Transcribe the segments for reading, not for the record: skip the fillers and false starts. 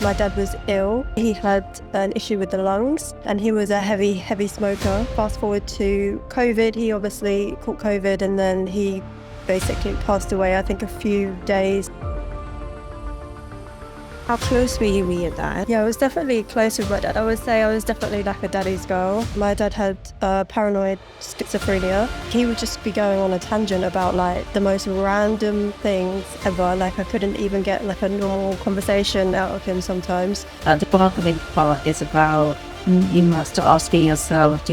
my dad was ill. He had an issue with the lungs and he was a heavy smoker. Fast forward to COVID, he obviously caught COVID and then he basically passed away, I think a few days. How close were you with your dad? Yeah, I was definitely close with my dad. I would say I was definitely like a daddy's girl. My dad had paranoid schizophrenia. He would just be going on a tangent about like the most random things ever. Like I couldn't even get like a normal conversation out of him sometimes. The bargaining part is about you must asking yourself,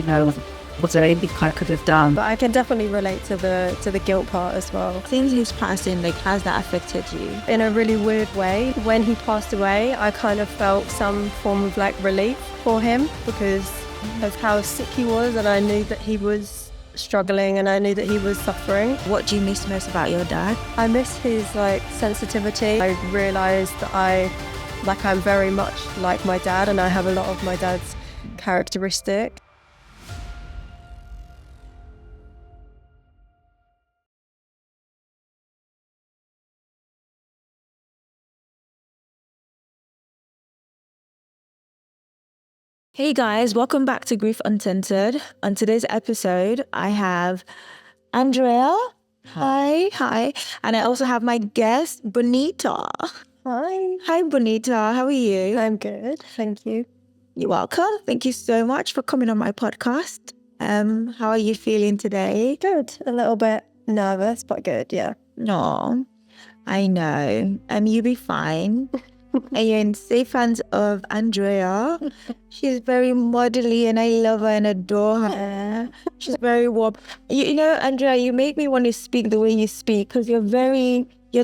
was there anything I could have done? But I can definitely relate to the guilt part as well. Since his passing, has that affected you? In a really weird way. When he passed away, I kind of felt some form of like relief for him because of how sick he was, and I knew that he was struggling and I knew that he was suffering. What do you miss most about your dad? I miss his like sensitivity. I realised that I'm very much like my dad and I have a lot of my dad's characteristics. Hey guys, welcome back to Grief Uncensored. On today's episode, I have Andrea. Hi. And I also have my guest, Bonita. Hi, Bonita. How are you? I'm good, thank you. You're welcome. Thank you so much for coming on my podcast. How are you feeling today? Good. A little bit nervous, but good, yeah. No, I know. You'll be fine. And you're in safe hands of Andrea. She's very motherly and I love her and adore her. She's very warm. You know, Andrea, you make me want to speak the way you speak because your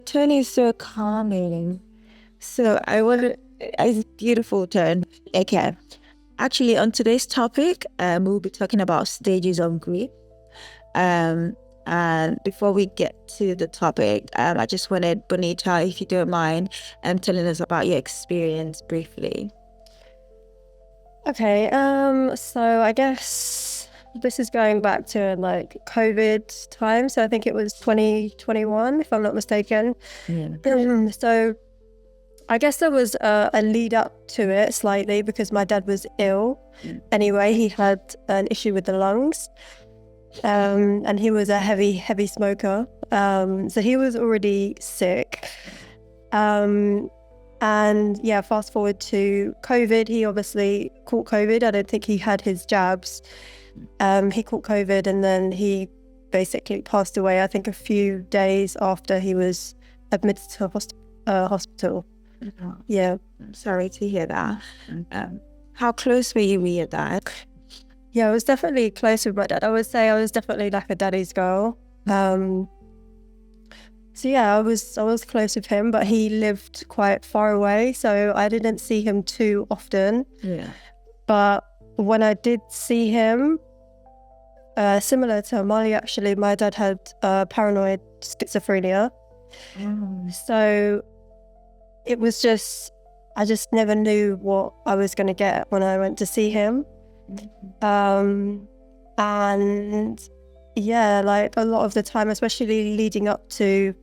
tone is so calming. So it's a beautiful tone. Okay. Actually, on today's topic, we'll be talking about stages of grief. And before we get to the topic, I just wanted Bonita, if you don't mind, telling us about your experience briefly. Okay, so I guess this is going back to like COVID time. So I think it was 2021, if I'm not mistaken. Yeah. So I guess there was a lead up to it slightly because my dad was ill. Anyway, he had an issue with the lungs. And he was a heavy smoker. So he was already sick. And yeah, fast forward to COVID, he obviously caught COVID. I don't think he had his jabs. He caught COVID and then he basically passed away, I think a few days after he was admitted to hospital. Oh, Yeah. I'm sorry to hear that. How close were you with your dad? Yeah, I was definitely close with my dad. I would say I was definitely like a daddy's girl. So yeah, I was close with him, but he lived quite far away, so I didn't see him too often. Yeah. But when I did see him, similar to Molly actually, my dad had paranoid schizophrenia. So it was I just never knew what I was going to get when I went to see him. And yeah, like a lot of the time, especially leading up to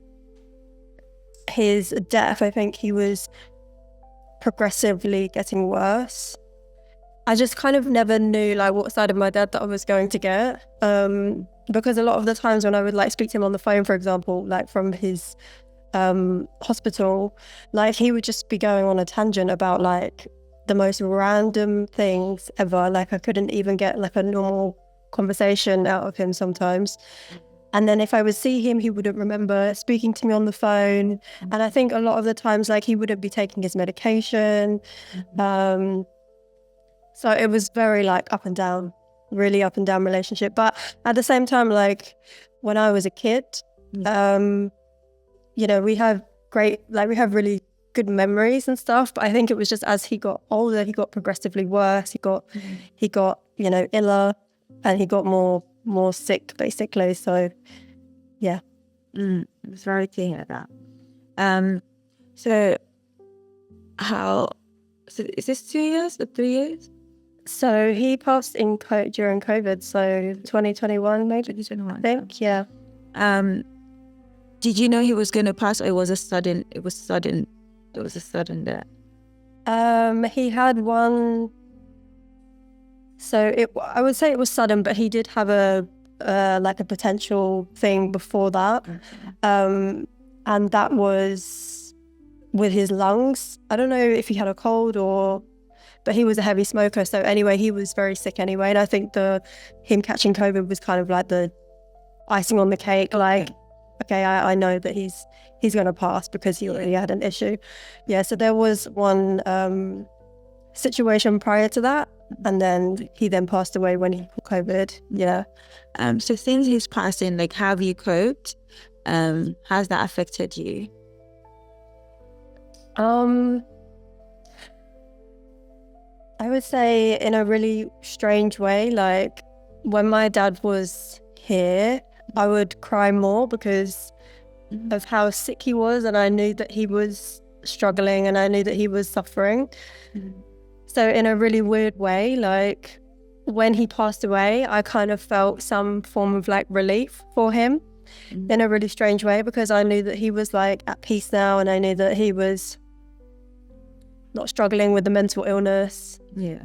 his death, I think he was progressively getting worse. I just kind of never knew like what side of my dad that I was going to get, because a lot of the times when I would like speak to him on the phone, for example, like from his hospital, like he would just be going on a tangent about like the most random things ever. Like I couldn't even get like a normal conversation out of him sometimes. And then if I would see him, he wouldn't remember speaking to me on the phone. And I think a lot of the times like he wouldn't be taking his medication. So it was very like up and down, really up and down relationship. But at the same time, like when I was a kid, we have really good memories and stuff, but I think it was just as he got older, he got progressively worse. He got iller, and he got more sick basically. So yeah. I'm sorry to hear that. So is this 2 years or 3 years? So he passed during COVID, so 2021 maybe. 2021. I think, yeah. Did you know he was going to pass, or it was a sudden death? He had one. So I would say it was sudden, but he did have a like a potential thing before that, and that was with his lungs. I don't know if he had a cold but he was a heavy smoker. So anyway, he was very sick anyway, and I think him catching COVID was kind of like the icing on the cake. Like, okay, I know that he's going to pass because he already had an issue. Yeah. So there was one situation prior to that. And then he passed away when he caught COVID. Yeah. So since his passing, like, how have you coped? How's that affected you? I would say in a really strange way. Like, when my dad was here, I would cry more because of how sick he was, and I knew that he was struggling and I knew that he was suffering. So in a really weird way, like, when he passed away, I kind of felt some form of like relief for him in a really strange way, because I knew that he was like at peace now, and I knew that he was not struggling with the mental illness. Yeah.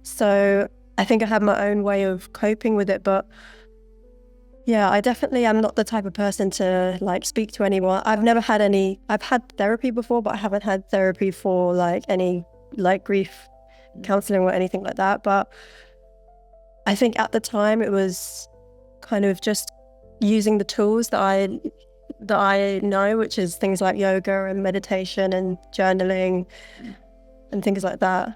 So I think I had my own way of coping with it, but yeah, I definitely am not the type of person to like speak to anyone. I've had therapy before, but I haven't had therapy for like any like grief counseling or anything like that. But I think at the time it was kind of just using the tools that I know, which is things like yoga and meditation and journaling and things like that.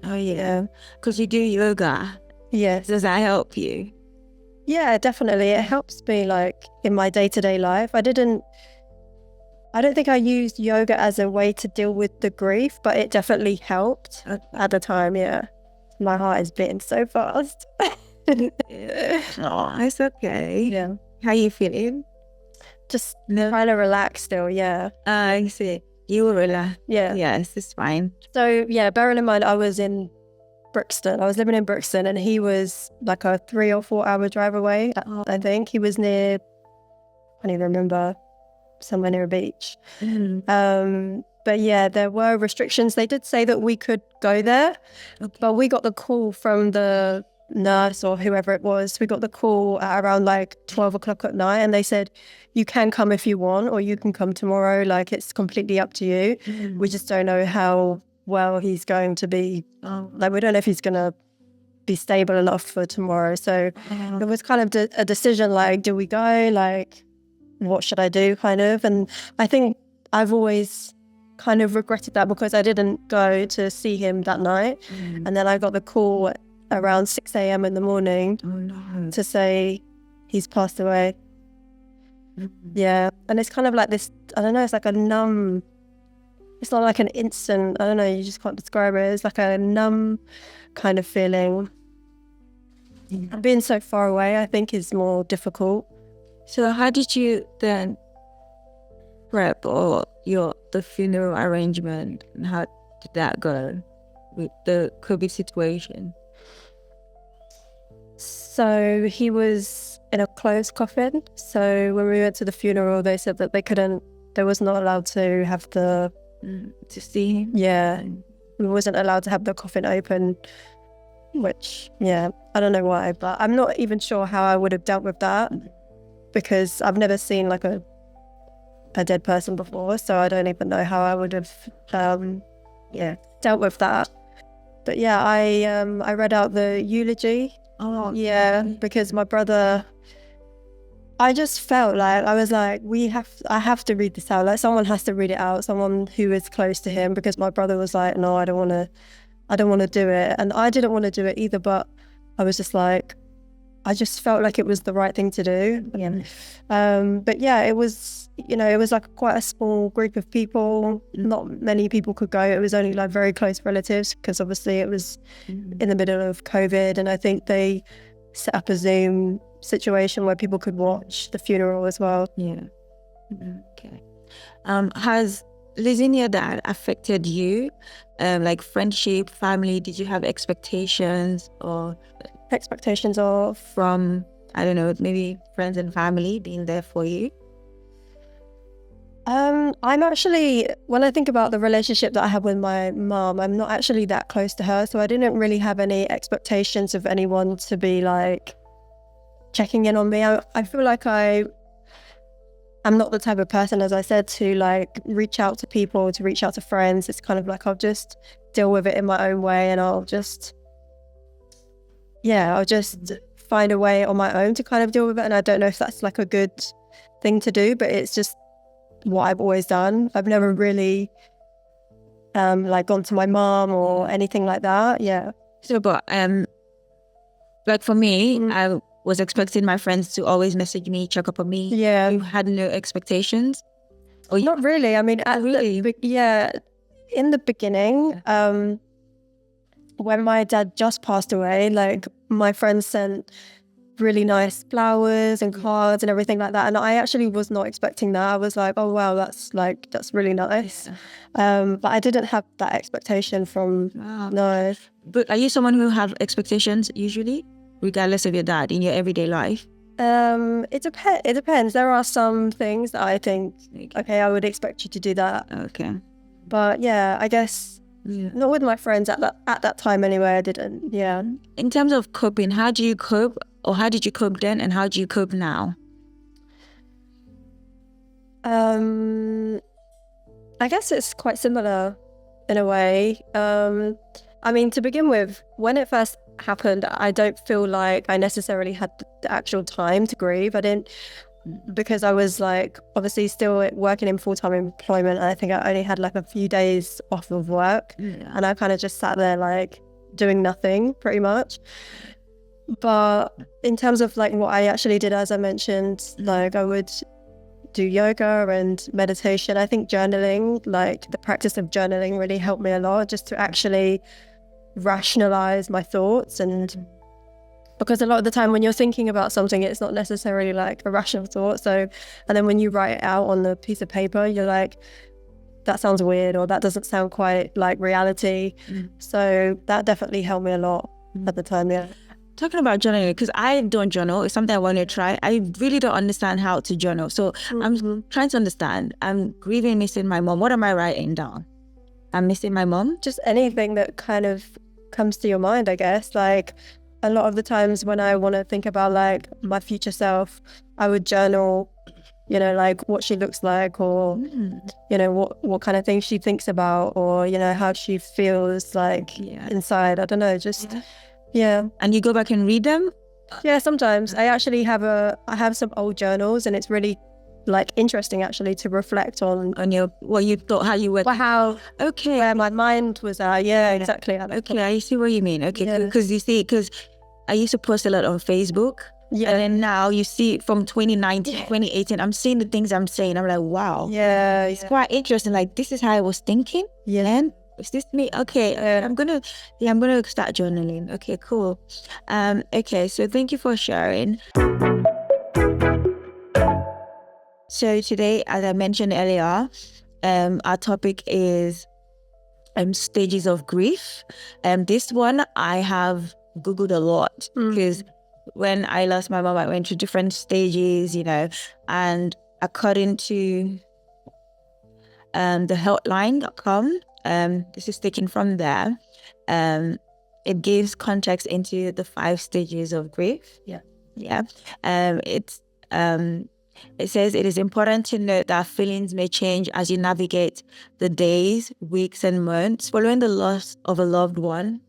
Oh yeah, because you do yoga. Yes. Does that help you? Yeah, definitely. It helps me like in my day-to-day life. I don't think I used yoga as a way to deal with the grief, but it definitely helped at the time. Yeah. My heart is beating so fast. Oh, it's okay. Yeah. How you feeling? Just trying to relax still. Yeah. I see. You will relax. Yeah. Yes, it's fine. So yeah, bearing in mind I was in Brixton. I was living in Brixton, and he was like a 3 or 4 hour drive away. I think he was near, I can't even remember, somewhere near a beach. But yeah, there were restrictions. They did say that we could go there, but we got the call from the nurse or whoever it was. We got the call at around like 12 o'clock at night, and they said, you can come if you want, or you can come tomorrow. Like, it's completely up to you. We just don't know how well he's going to be. Like, we don't know if he's going to be stable enough for tomorrow. So it was kind of a decision, like, do we go? Like, what should I do, kind of? And I think I've always kind of regretted that, because I didn't go to see him that night. And then I got the call around 6 a.m. in the morning to say he's passed away. Yeah. And it's kind of like this, I don't know, it's like a numb, it's not like an instant, I don't know, you just can't describe it. It's like a numb kind of feeling. And being so far away, I think, is more difficult. So how did you then prep or the funeral arrangement, and how did that go with the COVID situation? So he was in a closed coffin. So when we went to the funeral, they said that they was not allowed to have to see him. Yeah, we wasn't allowed to have the coffin open, which, yeah, I don't know why, but I'm not even sure how I would have dealt with that, because I've never seen like a dead person before, so I don't even know how I would have dealt with that. But yeah, I read out the eulogy. Oh yeah, because my brother, I just felt like, I was like, I have to read this out. Like, someone has to read it out, someone who is close to him, because my brother was like, no, I don't want to do it. And I didn't want to do it either, but I was just like, I just felt like it was the right thing to do. But yeah, it was, it was like quite a small group of people. Not many people could go. It was only like very close relatives, because obviously it was in the middle of COVID, and I think they set up a Zoom situation where people could watch the funeral as well. Yeah. Okay. Has losing your dad affected you? Like friendship, family? Did you have expectations or Expectations of? From, I don't know, maybe friends and family being there for you? I'm actually, when I think about the relationship that I have with my mom, I'm not actually that close to her. So I didn't really have any expectations of anyone to be like checking in on me. I feel like I'm not the type of person, as I said, to like reach out to people, to reach out to friends. It's kind of like I'll just deal with it in my own way, and I'll just find a way on my own to kind of deal with it. And I don't know if that's like a good thing to do, but it's just what I've always done. I've never really like gone to my mom or anything like that. Yeah. So, but like for me, I was expecting my friends to always message me, check up on me. Yeah. You had no expectations? Or Not really. I mean, in the beginning, when my dad just passed away, like my friends sent really nice flowers and cards and everything like that, and I actually was not expecting that. I was like, oh wow, that's really nice. But I didn't have that expectation from no. But are you someone who have expectations usually, regardless of your dad, in your everyday life? It depends. There are some things that I think, okay, I would expect you to do that. Okay. But yeah, I guess not with my friends at that time anyway. I didn't. Yeah. In terms of coping, how do you cope, or how did you cope then, and how do you cope now? I guess it's quite similar in a way. I mean, to begin with, when it first happened, I don't feel like I necessarily had the actual time to grieve. I didn't, because I was like obviously still working in full-time employment, and I think I only had like a few days off of work, and I kind of just sat there like doing nothing pretty much. But in terms of like what I actually did, as I mentioned, like I would do yoga and meditation. I think journaling, like the practice of journaling, really helped me a lot, just to actually rationalize my thoughts. And because a lot of the time when you're thinking about something, it's not necessarily like a rational thought. So, and then when you write it out on the piece of paper, you're like, that sounds weird, or that doesn't sound quite like reality. So that definitely helped me a lot at the time. Yeah. Talking about journaling, because I don't journal, it's something I want to try. I really don't understand how to journal. So I'm trying to understand. I'm grieving, missing my mom. What am I writing down? I'm missing my mom? Just anything that kind of comes to your mind, I guess. Like a lot of the times when I want to think about like my future self, I would journal, you know, like what she looks like, or, you know, what kind of things she thinks about, or, you know, how she feels like inside. I don't know, just... Yeah. And you go back and read them? Yeah, sometimes. I actually have some old journals, and it's really like interesting actually to reflect on your what you thought, how you were. Well, where my mind was at. Yeah, exactly. Okay, I see what you mean. Okay, because you see, because I used to post a lot on Facebook. Yeah. And then now you see from 2019, 2018, I'm seeing the things I'm saying. I'm like, wow. Yeah. It's quite interesting. Like, this is how I was thinking. Yeah. And is this me? Okay, I'm gonna start journaling. Okay, cool. Okay, so thank you for sharing. So today, as I mentioned earlier, our topic is stages of grief. This one I have Googled a lot, because when I lost my mom, I went through different stages, you know, and according to the helpline.com, this is taken from there. It gives context into the 5 stages of grief. Yeah. It says it is important to note that feelings may change as you navigate the days, weeks, and months following the loss of a loved one.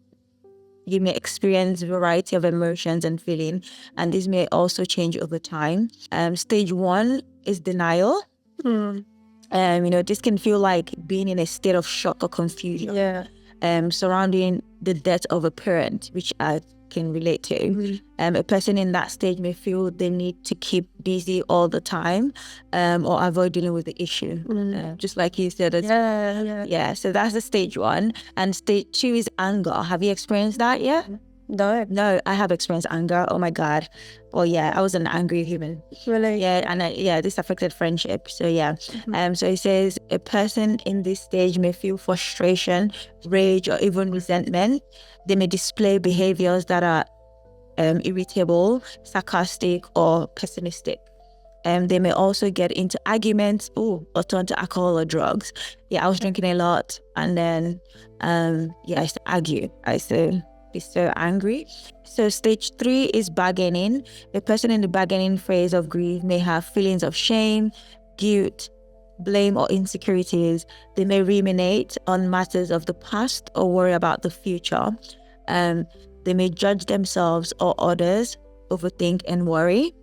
You may experience a variety of emotions and feeling, and this may also change over time. Stage 1 is denial. You know, this can feel like being in a state of shock or confusion surrounding the death of a parent, which I can relate to. A person in that stage may feel they need to keep busy all the time, or avoid dealing with the issue. Just like you said. So that's the stage 1. And stage 2 is anger. Have you experienced that yet? No, I have experienced anger. Oh my God. Well, yeah, I was an angry human. Really? Yeah, and this affected friendship. So yeah. So it says a person in this stage may feel frustration, rage, or even resentment. They may display behaviors that are irritable, sarcastic, or pessimistic. They may also get into arguments, or turn to alcohol or drugs. Yeah, I was drinking a lot, and then I used to argue. I used to be so angry. So stage 3 is bargaining. The person in the bargaining phase of grief may have feelings of shame, guilt, blame, or insecurities. They may ruminate on matters of the past or worry about the future. They may judge themselves or others, overthink and worry.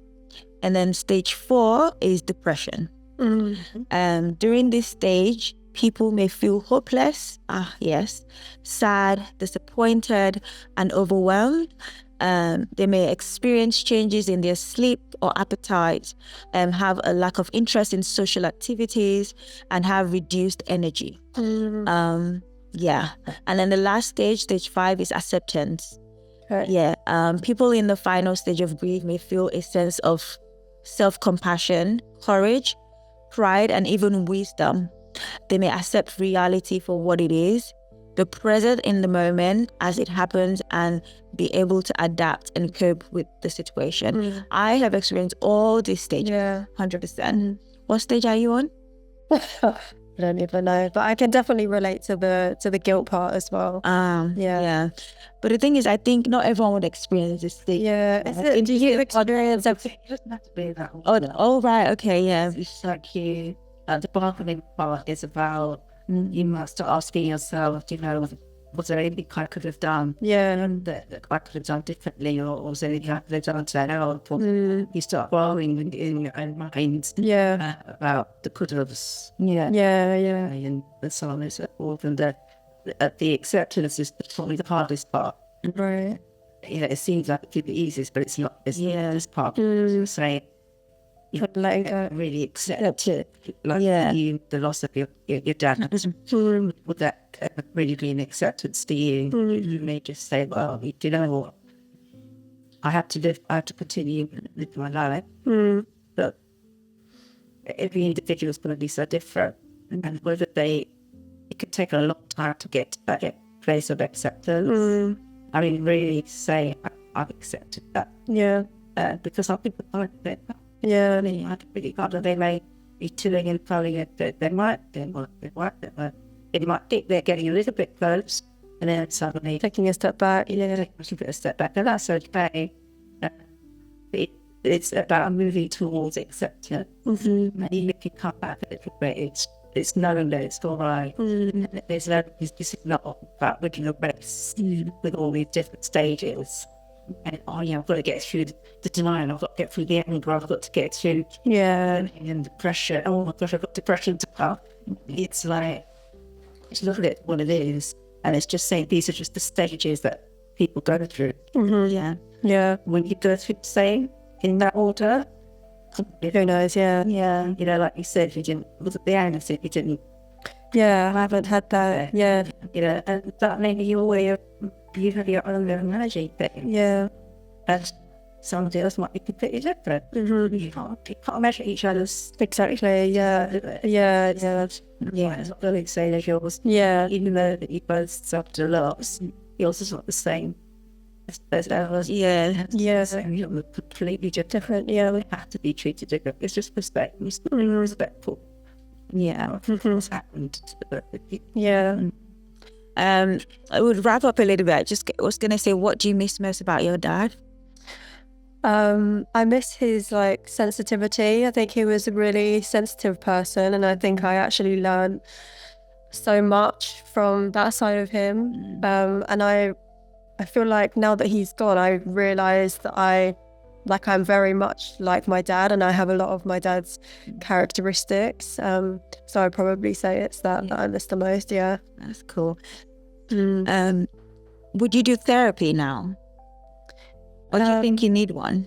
And then stage 4 is depression. During this stage, people may feel hopeless, sad, disappointed, and overwhelmed. They may experience changes in their sleep or appetite, have a lack of interest in social activities, and have reduced energy. And then the last stage, stage 5, is acceptance. Right. People in the final stage of grief may feel a sense of self-compassion, courage, pride, and even wisdom. They may accept reality for what it is, be present in the moment as it happens, and be able to adapt and cope with the situation. I have experienced all these stages, 100%. What stage are you on? I don't even know, but I can definitely relate to the guilt part as well. But the thing is, I think not everyone would experience this stage. Do you experience it? It doesn't have to be that. Oh, right, okay, yeah. It's like the bargaining part is about, you must start asking yourself, was there anything I could have done? That I could have done differently, or was there anything I could have done to help? Or you start growing in your own mind about the could haves. And so on and so forth. And the acceptance is probably the hardest part. Right. It seems like it's the easiest, but it's not. It's the hardest part. Saying, Letting go. really accept it, the loss of your dad. Would that really be an acceptance to you? You may just say, well, you know what, I have to continue living my life. But every individual is going to be so different, and whether it could take a long time to get to that place of acceptance. I mean, really say, I've accepted that. Because I've been part of it. I mean, I really got that they may be toing and following it. They might think they're getting a little bit close, and then suddenly Taking a step back. taking a little bit of step back. And that's okay. It's about moving towards acceptance. And even if you come back a little bit, it's knowing that it's all right. This is not about winning a race with all these different stages. And I've got to get through the denial, I've got to get through the anger, I've got to get through and depression. Oh my gosh, I've got depression to come. It's like, just look at it what it is, and it's just saying these are just the stages that people go through. When you go through the same in that order, Who knows? like you said, if you didn't look at the anger, if you didn't, I haven't had that. and that maybe you're aware you have your own energy thing. And somebody else might be completely different. You can't measure each other's. Exactly. It's not really the same as yours. Even though that you both suffered a loss, yours is not the same as ours. You're completely different. Different. Have to be treated different. It's just respect. It's respectful. What's happened to the both of you. I would wrap up a little bit. I was going to say, what do you miss most about your dad? I miss his sensitivity. I think he was a really sensitive person, and I think I actually learned so much from that side of him. And I feel like now that he's gone, I realise that I'm very much like my dad, and I have a lot of my dad's characteristics. So I'd probably say it's that I miss the most. That's cool. Would you do therapy now? Or do you think you need one?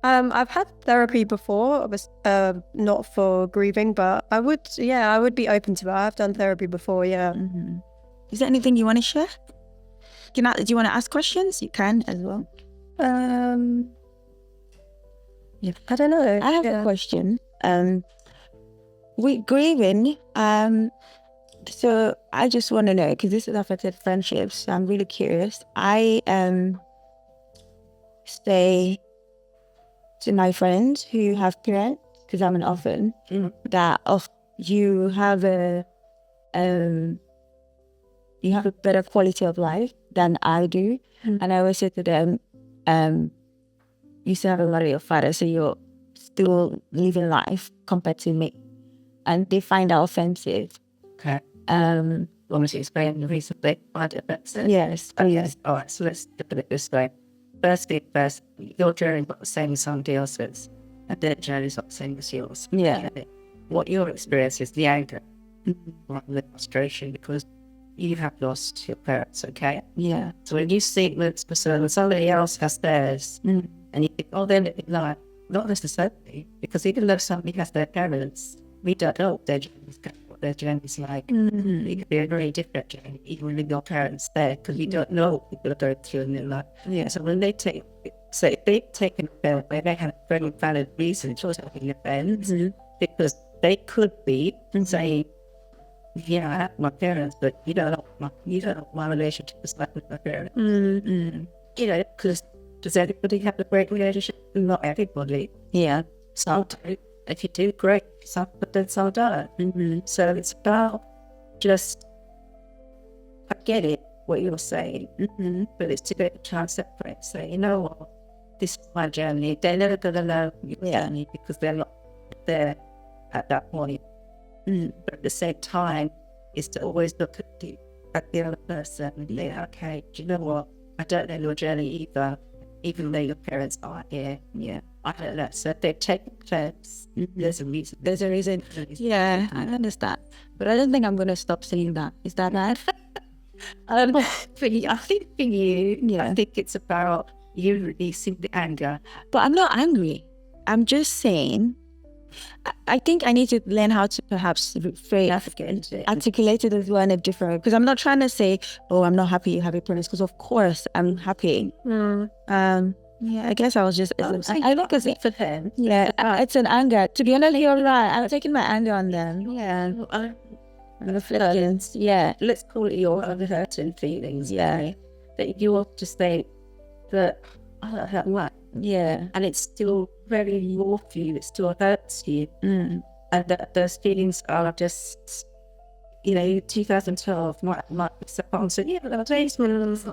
I've had therapy before. It was not for grieving, but I would be open to it. I've done therapy before. Is there anything you want to share? Do you want to ask questions? You can as well. I don't know. I have a question. With grieving, so I just want to know, because this has affected friendships, so I'm really curious. I say to my friends who have parents, because I'm an orphan, that you have a better quality of life than I do. And I always say to them, you still have a mother, your father, so you're still living life compared to me. And they find that offensive. Okay. Want to explain the reason they find it offensive? Yes. Yes. All right, so let's look at it this way. First, your journey is not the same as somebody else's, and their journey is not the same as yours. Yeah. Okay? What your experience is the anger, the frustration, because you have lost your parents, okay? Yeah. So when you see that somebody else has theirs, and you think, oh, they're living life, not necessarily, because even though somebody has their parents, we don't know what their journey's like. It could be a very different journey, even with your parents there, because you don't know what people are going through in their life. Yeah. So when they take, so if they've taken offense, they have a very valid reason for taking offense, because they could be saying, yeah, I have my parents, but you don't know what my relationship is like with my parents. You know, because does everybody have a great relationship? Not everybody. Yeah. Some do. If you do, great. Some, but then some don't. So it's about just, I get it, what you're saying, but it's to try and separate. Say, you know what, this is my journey. They're never going to know your journey because they're not there at that point. But at the same time, is to always look at the other person and think, okay, do you know what? I don't know your journey either, even though your parents are here. Yeah, I don't know. So if they've taken offense, there's a reason. There's a reason. Yeah, I understand. But I don't think I'm going to stop saying that. Is that bad? I think for you, I think it's about you releasing the anger. But I'm not angry. I'm just saying, I think I need to learn how to perhaps articulate it as well in a different way. Because I'm not trying to say, oh, I'm not happy you have a parents, because of course I'm happy. Yeah, I guess I was just, I look at it for them. Yeah, it's an anger. To be honest, you're right. I'm taking my anger on them. Yeah. And the feelings. Yeah. Let's call it your hurting feelings. Yeah. That you have to say that I don't hurt what. Yeah. And it's still very raw for you. It still hurts you. And that those feelings are just, 2012 might be someone said, yeah, but that was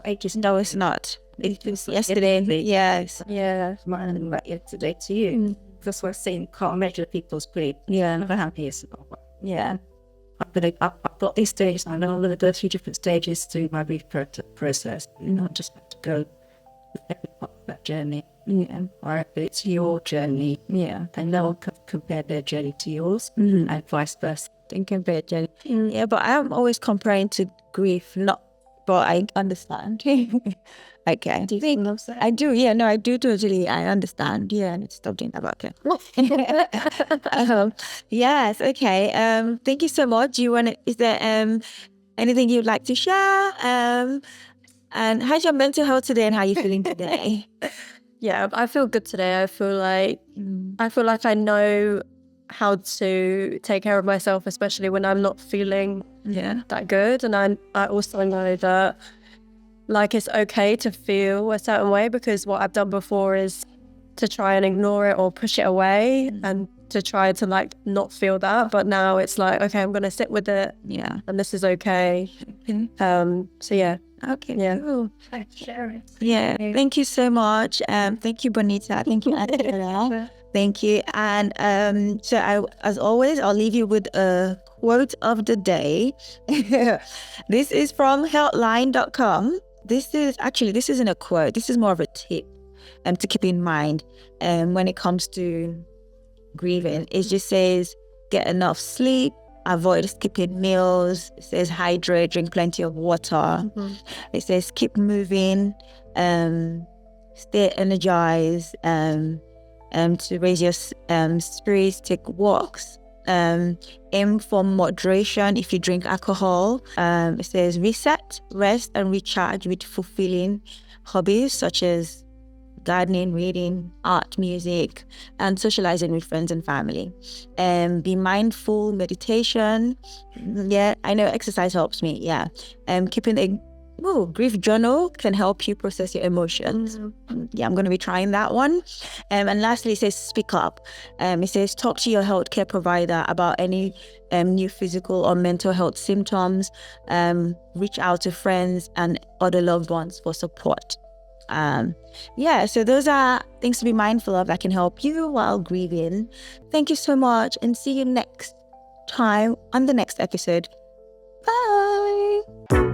ages. No, it's not. It was yesterday. Yes. Yeah. Mine like yesterday to you. That's what I'm saying. Can't measure people's grief. Yeah. Never happy as well. Yeah. I've got these stages. I know I'm going to go through different stages through my grief process. I just have to go with every part of that journey. Yeah. Right. But it's your journey. Yeah. And no one can compare their journey to yours, and vice versa. And compare journey. Yeah, but I'm always comparing to grief, but I understand. Okay. Do you think that? I do, yeah, no, I do totally, I understand. Yeah, and stop doing that, okay. Yes, okay. Thank you so much. Is there anything you'd like to share? And how's your mental health today and how are you feeling today? Yeah, I feel good today. I feel like I know how to take care of myself, especially when I'm not feeling that good. And I also know that it's okay to feel a certain way, because what I've done before is to try and ignore it or push it away and to try to not feel that. But now it's okay, I'm gonna sit with it. Yeah. And this is okay. So yeah. Okay. Yeah. Cool. Thanks for sharing. Yeah. Thank you so much. Thank you, Bonita. Thank you, Angela. Thank you. And so as always, I'll leave you with a quote of the day. This is from heartline.com. This isn't a quote. This is more of a tip to keep in mind when it comes to grieving. It just says, get enough sleep, avoid skipping meals. It says hydrate, drink plenty of water. It says keep moving, stay energized, to raise your spirits, take walks, aim for moderation if you drink alcohol. It says reset, rest and recharge with fulfilling hobbies such as gardening, reading, art, music, and socializing with friends and family. Be mindful, meditation. Yeah, I know exercise helps me. Yeah. Keeping a grief journal can help you process your emotions. Yeah, I'm going to be trying that one. And lastly, it says speak up. It says talk to your healthcare provider about any new physical or mental health symptoms. Reach out to friends and other loved ones for support. So those are things to be mindful of that can help you while grieving. Thank you so much, and see you next time on the next episode. Bye.